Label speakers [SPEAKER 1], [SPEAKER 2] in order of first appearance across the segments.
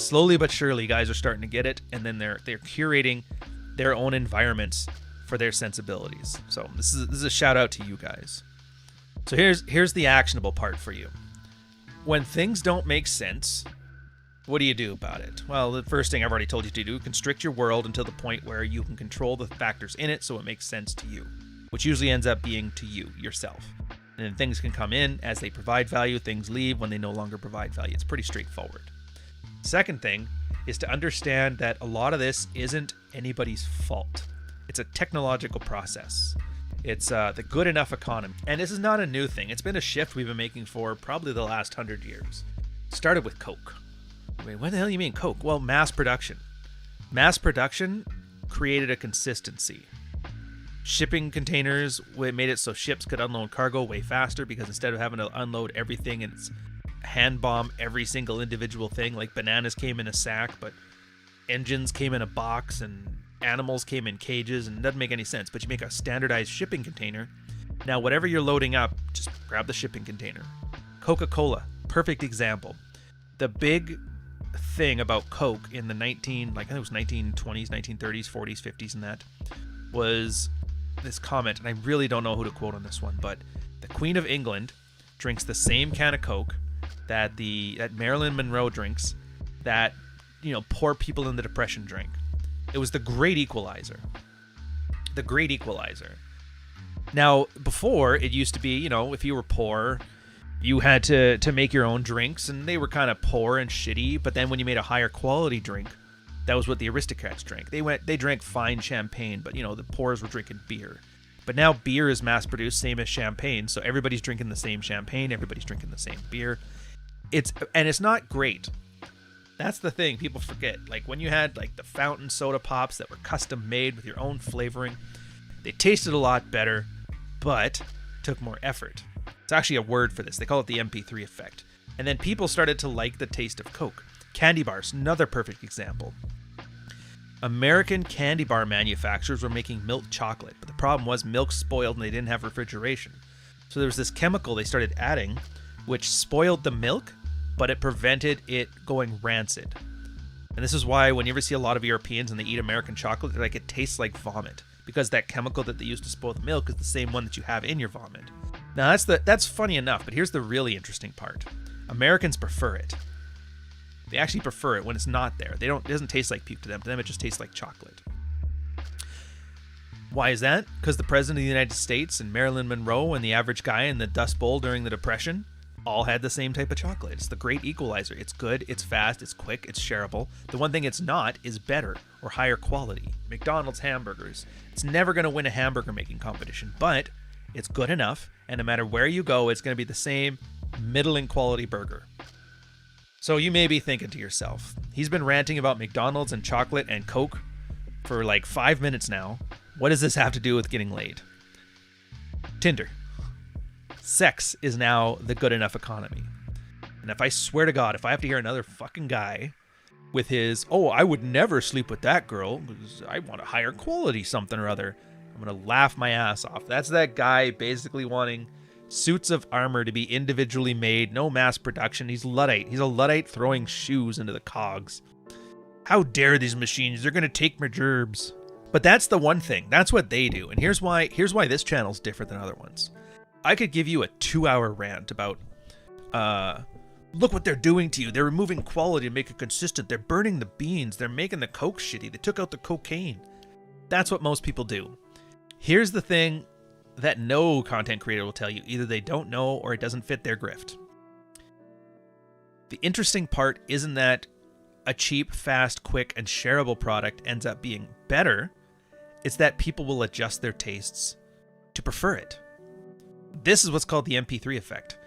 [SPEAKER 1] slowly but surely, guys are starting to get it, and then they're curating their own environments for their sensibilities. So this is a shout out to you guys. So here's the actionable part for you. When things don't make sense, what do you do about it? Well, the first thing I've already told you to do, constrict your world until the point where you can control the factors in it so it makes sense to you, which usually ends up being to you, yourself. And then things can come in as they provide value, things leave when they no longer provide value. It's pretty straightforward. Second thing is to understand that a lot of this isn't anybody's fault. It's a technological process. It's the good enough economy. And this is not a new thing. It's been a shift we've been making for probably the last 100 years. It started with Coke. Wait, what the hell do you mean Coke? Well, mass production. Mass production created a consistency. Shipping containers made it so ships could unload cargo way faster, because instead of having to unload everything and hand bomb every single individual thing, like bananas came in a sack, but engines came in a box and animals came in cages, and it doesn't make any sense. But you make a standardized shipping container. Now, whatever you're loading up, just grab the shipping container. Coca-Cola, perfect example. The big thing about Coke in the I think it was 1920s, 1930s, 40s, 50s, and that was this comment, and I really don't know who to quote on this one, but the Queen of England drinks the same can of Coke that Marilyn Monroe drinks, that poor people in the Depression drank. It was the great equalizer. The great equalizer. Now, before, it used to be, if you were poor, you had to make your own drinks, and they were kind of poor and shitty, but then when you made a higher quality drink, that was what the aristocrats drank. They drank fine champagne, but the poors were drinking beer. But now beer is mass produced, same as champagne, so everybody's drinking the same champagne, everybody's drinking the same beer. It's not great. That's the thing people forget. Like when you had like the fountain soda pops that were custom made with your own flavoring, they tasted a lot better, but took more effort. It's actually a word for this. They call it the MP3 Effect. And then people started to like the taste of Coke. Candy bars, another perfect example. American candy bar manufacturers were making milk chocolate, but the problem was milk spoiled and they didn't have refrigeration. So there was this chemical they started adding, which spoiled the milk, but it prevented it going rancid. And this is why when you ever see a lot of Europeans and they eat American chocolate, they're like, it tastes like vomit, because that chemical that they use to spoil the milk is the same one that you have in your vomit. Now that's funny enough, but here's the really interesting part. Americans prefer it. They actually prefer it when it's not there. It doesn't taste like puke to them. To them, it just tastes like chocolate. Why is that? Because the President of the United States and Marilyn Monroe and the average guy in the Dust Bowl during the Depression all had the same type of chocolate. It's the great equalizer. It's good, it's fast, it's quick, it's shareable. The one thing it's not is better or higher quality. McDonald's hamburgers. It's never going to win a hamburger making competition, but it's good enough, and no matter where you go, it's going to be the same middling quality burger. So you may be thinking to yourself, he's been ranting about McDonald's and chocolate and Coke for like 5 minutes now. What does this have to do with getting laid? Tinder. Sex is now the good enough economy. And if I swear to God, if I have to hear another fucking guy with his, I would never sleep with that girl because I want a higher quality something or other, I'm going to laugh my ass off. That's that guy basically wanting suits of armor to be individually made, no mass production. He's Luddite. He's a Luddite throwing shoes into the cogs. How dare these machines? They're going to take my gerbs. But that's the one thing. That's what they do. And here's why this channel's different than other ones. I could give you a 2-hour rant about, look what they're doing to you. They're removing quality to make it consistent. They're burning the beans. They're making the Coke shitty. They took out the cocaine. That's what most people do. Here's the thing that no content creator will tell you. Either they don't know or it doesn't fit their grift. The interesting part isn't that a cheap, fast, quick, and shareable product ends up being better. It's that people will adjust their tastes to prefer it. This is what's called the MP3 effect.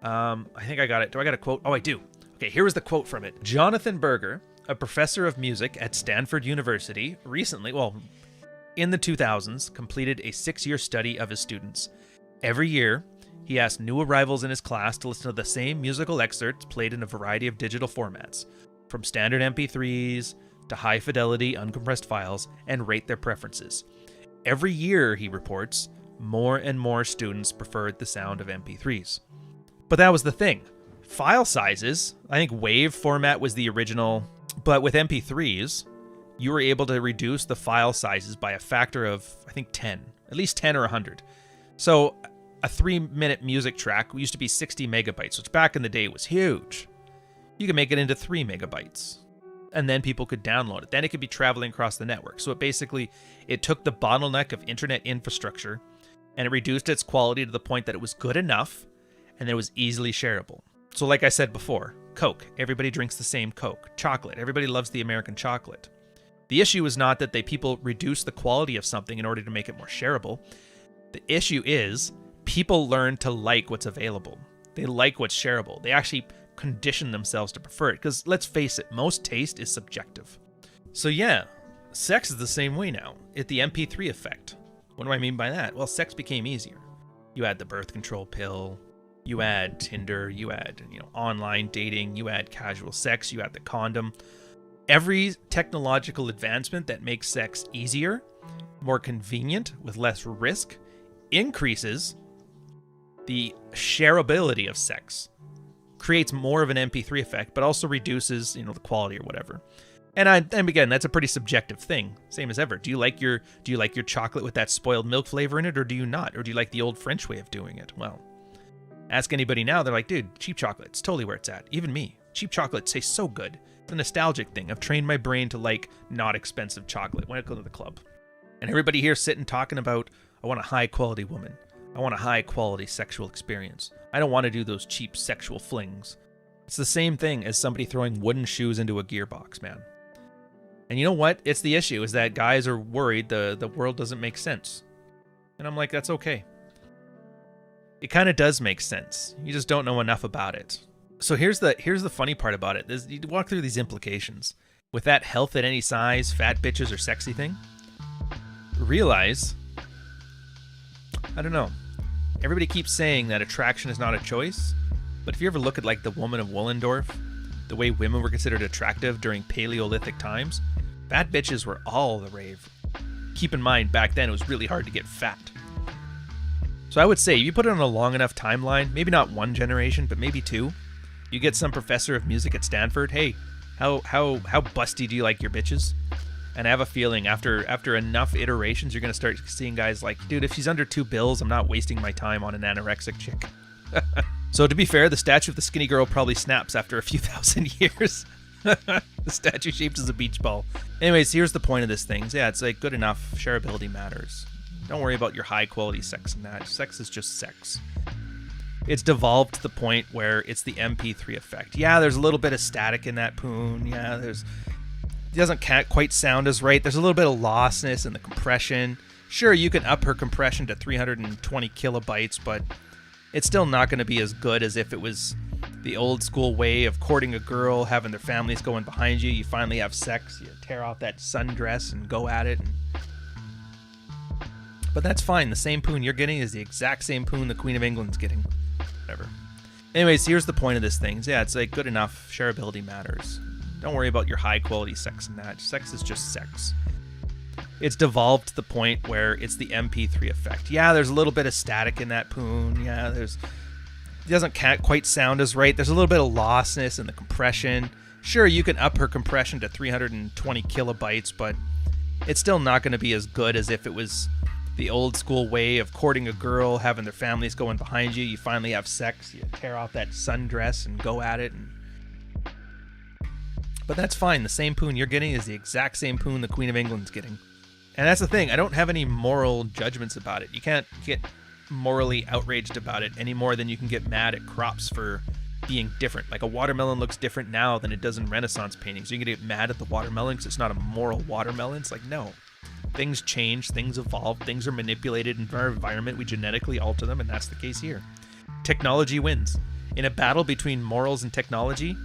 [SPEAKER 1] I think I got it. Do I got a quote? Oh, I do. Okay, here was the quote from it. Jonathan Berger, a professor of music at Stanford University, recently, in the 2000s, completed a 6-year study of his students. Every year, he asked new arrivals in his class to listen to the same musical excerpts played in a variety of digital formats, from standard MP3s to high-fidelity uncompressed files, and rate their preferences. Every year, he reports, more and more students preferred the sound of MP3s. But that was the thing. File sizes, I think WAV format was the original But with MP3s, you were able to reduce the file sizes by a factor of, I think, 10, at least 10 or 100. So a 3-minute music track used to be 60 megabytes, which back in the day was huge. You could make it into 3 megabytes, and then people could download it. Then it could be traveling across the network. So it took the bottleneck of internet infrastructure, and it reduced its quality to the point that it was good enough, and it was easily shareable. So like I said before, Coke. Everybody drinks the same Coke. Chocolate. Everybody loves the American chocolate. The issue is not that people reduce the quality of something in order to make it more shareable. The issue is people learn to like what's available. They like what's shareable. They actually condition themselves to prefer it. Because let's face it, most taste is subjective. So yeah, sex is the same way now. It's the MP3 effect. What do I mean by that? Well, sex became easier. You had the birth control pill. You had Tinder. You had, online dating. You had casual sex. You had the condom. Every technological advancement that makes sex easier, more convenient, with less risk, increases the shareability of sex, creates more of an MP3 effect, but also reduces, the quality or whatever. And again, that's a pretty subjective thing. Same as ever. Do you like your chocolate with that spoiled milk flavor in it, or do you not? Or do you like the old French way of doing it? Well, ask anybody now, they're like, dude, cheap chocolate, it's totally where it's at. Even me. Cheap chocolate tastes so good. It's a nostalgic thing. I've trained my brain to like not expensive chocolate when I go to the club. And everybody here sitting talking about, I want a high quality woman. I want a high quality sexual experience. I don't want to do those cheap sexual flings. It's the same thing as somebody throwing wooden shoes into a gearbox, man. And you know what? It's the issue is that guys are worried the world doesn't make sense. And I'm like, that's okay. It kind of does make sense. You just don't know enough about it. So here's the funny part about it. You walk through these implications. With that health at any size, fat bitches or sexy thing, realize, I don't know. Everybody keeps saying that attraction is not a choice, but if you ever look at like the woman of Willendorf, the way women were considered attractive during Paleolithic times, fat bitches were all the rave. Keep in mind, back then it was really hard to get fat. So I would say, if you put it on a long enough timeline, maybe not one generation, but maybe two, you get some professor of music at Stanford, hey, how busty do you like your bitches? And I have a feeling after enough iterations, you're going to start seeing guys like, dude, if she's under $2, I'm not wasting my time on an anorexic chick. So to be fair, the statue of the skinny girl probably snaps after a few thousand years. The statue shaped as a beach ball. Anyways, here's the point of this thing. Yeah, it's like good enough. Shareability matters. Don't worry about your high quality sex and that. Sex is just sex. It's devolved to the point where it's the MP3 effect. Yeah, there's a little bit of static in that poon. Yeah, it doesn't quite sound as right. There's a little bit of lostness in the compression. Sure, you can up her compression to 320 kilobytes, but it's still not going to be as good as if it was the old school way of courting a girl, having their families going behind you. You finally have sex, you tear off that sundress and go at it. But that's fine. The same poon you're getting is the exact same poon the Queen of England's getting. Whatever. Anyways, here's the point of this thing. Yeah, it's like good enough. Shareability matters. Don't worry about your high quality sex and that. Sex is just sex. It's devolved to the point where it's the MP3 effect. Yeah, there's a little bit of static in that poon. Yeah, it doesn't quite sound as right. There's a little bit of lostness in the compression. Sure, you can up her compression to 320 kilobytes, but it's still not going to be as good as if it was the old school way of courting a girl, having their families going behind you. You finally have sex, you tear off that sundress and go at it. But that's fine. The same poon you're getting is the exact same poon the Queen of England's getting. And that's the thing. I don't have any moral judgments about it. You can't get morally outraged about it any more than you can get mad at crops for being different. Like a watermelon looks different now than it does in Renaissance paintings. You can get mad at the watermelon because it's not a moral watermelon. It's like, no. Things change, things evolve, things are manipulated in our environment. We genetically alter them, and that's the case here. Technology wins. In a battle between morals and technology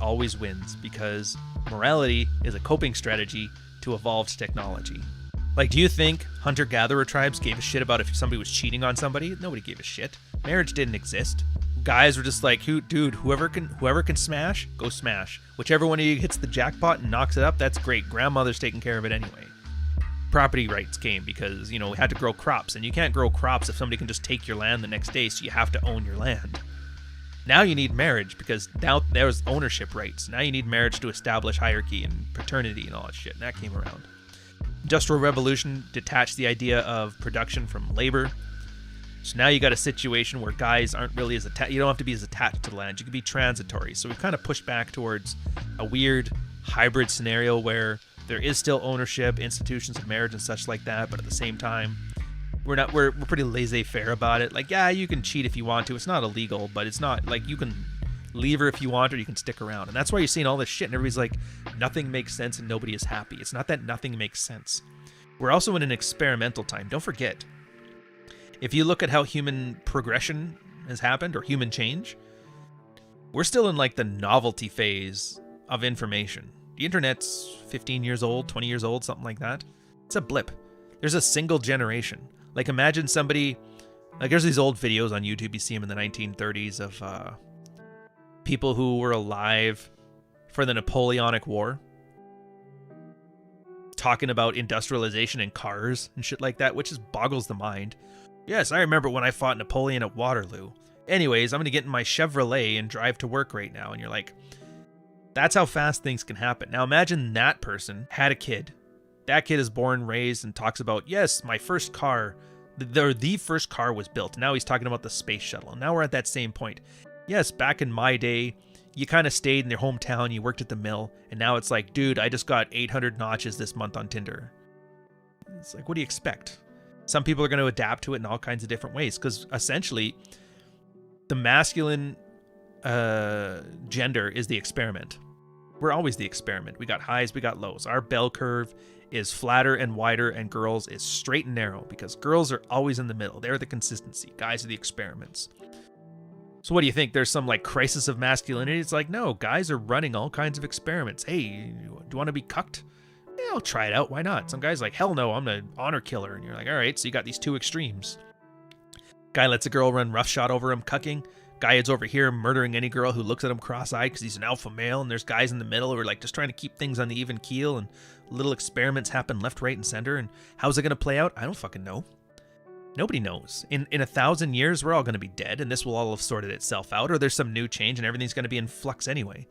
[SPEAKER 1] always wins because morality is a coping strategy to evolved technology. Like, do you think hunter-gatherer tribes gave a shit about if somebody was cheating on somebody? Nobody gave a shit. Marriage didn't exist. Guys were just like, whoever can smash, go smash. Whichever one of you hits the jackpot and knocks it up, that's great. Grandmother's taking care of it anyway. Property rights came because, we had to grow crops, and you can't grow crops if somebody can just take your land the next day, so you have to own your land. Now you need marriage because now there's ownership rights. Now you need marriage to establish hierarchy and paternity and all that shit. And that came around. Industrial Revolution detached the idea of production from labor. So now you got a situation where guys aren't really as attached. You don't have to be as attached to the land. You can be transitory. So we've kind of pushed back towards a weird hybrid scenario where there is still ownership, institutions of marriage and such like that, but at the same time, we're pretty laissez-faire about it. Like, yeah, you can cheat if you want to. It's not illegal, but it's not like you can leave her if you want, or you can stick around. And that's why you're seeing all this shit, and everybody's like, nothing makes sense and nobody is happy. It's not that nothing makes sense. We're also in an experimental time. Don't forget, if you look at how human progression has happened, or human change, we're still in like the novelty phase of information. The internet's 15 years old, 20 years old, something like that. It's a blip. There's a single generation. Like, imagine somebody, like, there's these old videos on YouTube, you see them in the 1930s of people who were alive for the Napoleonic War, talking about industrialization and cars and shit like that, which just boggles the mind. Yes, I remember when I fought Napoleon at Waterloo. Anyways, I'm going to get in my Chevrolet and drive to work right now. And you're like, that's how fast things can happen. Now imagine that person had a kid. That kid is born, raised, and talks about, yes, my first car, the first car was built. Now he's talking about the space shuttle. And now we're at that same point. Yes, back in my day, you kind of stayed in your hometown, you worked at the mill, and now it's like, dude, I just got 800 notches this month on Tinder. It's like, what do you expect? Some people are going to adapt to it in all kinds of different ways, because essentially, the masculine gender is the experiment. We're always the experiment. We got highs, we got lows. Our bell curve is flatter and wider, and girls is straight and narrow, because girls are always in the middle. They're the consistency. Guys are the experiments. So what do you think? There's some like crisis of masculinity? It's like, no, guys are running all kinds of experiments. Hey, do you want to be cucked? Yeah, I'll try it out. Why not? Some guy's like, hell no, I'm an honor killer. And you're like, all right, so you got these two extremes. Guy lets a girl run roughshod over him, cucking. Guy is over here murdering any girl who looks at him cross-eyed because he's an alpha male, and there's guys in the middle who are like just trying to keep things on the even keel, and little experiments happen left, right, and center. And how's it going to play out? I don't fucking know. Nobody knows. In 1,000 years, we're all going to be dead, and this will all have sorted itself out, or there's some new change, and everything's going to be in flux anyway.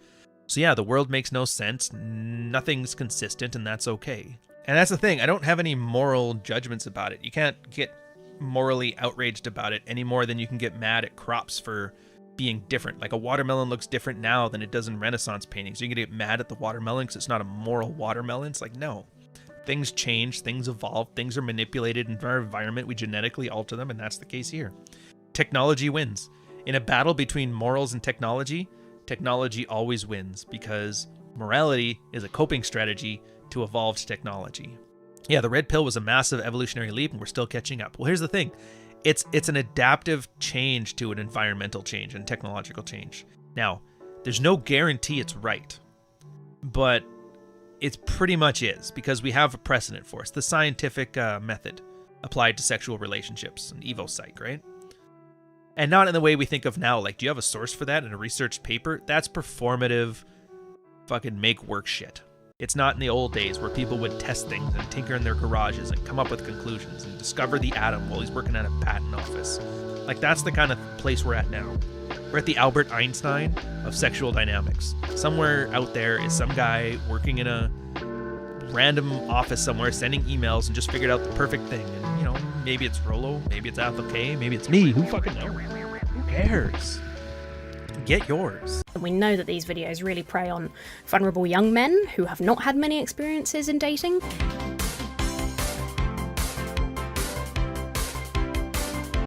[SPEAKER 1] So yeah, the world makes no sense, nothing's consistent, and that's okay. And that's the thing, I don't have any moral judgments about it. You can't get morally outraged about it any more than you can get mad at crops for being different. Like, a watermelon looks different now than it does in Renaissance paintings. You're going to get mad at the watermelon because it's not a moral watermelon. It's like, no. Things change, things evolve, things are manipulated in our environment. We genetically alter them, and that's the case here. Technology wins. In a battle between morals and technology, technology always wins because morality is a coping strategy to evolved technology. Yeah, the red pill was a massive evolutionary leap, and we're still catching up. Well, here's the thing. It's an adaptive change to an environmental change and technological change. Now, there's no guarantee it's right, but it pretty much is, because we have a precedent for it. It's the scientific method applied to sexual relationships, an Evo psych, right? And not in the way we think of now, like, do you have a source for that in a research paper? That's performative, fucking make work shit. It's not in the old days where people would test things and tinker in their garages and come up with conclusions and discover the atom while he's working at a patent office. Like, that's the kind of place we're at now. We're at the Albert Einstein of sexual dynamics. Somewhere out there is some guy working in a random office somewhere, sending emails, and just figured out the perfect thing. And, you know, maybe it's Rolo, maybe it's Alpha K, maybe it's me. Who fucking knows? Who cares? Get yours.
[SPEAKER 2] We know that these videos really prey on vulnerable young men who have not had many experiences in dating.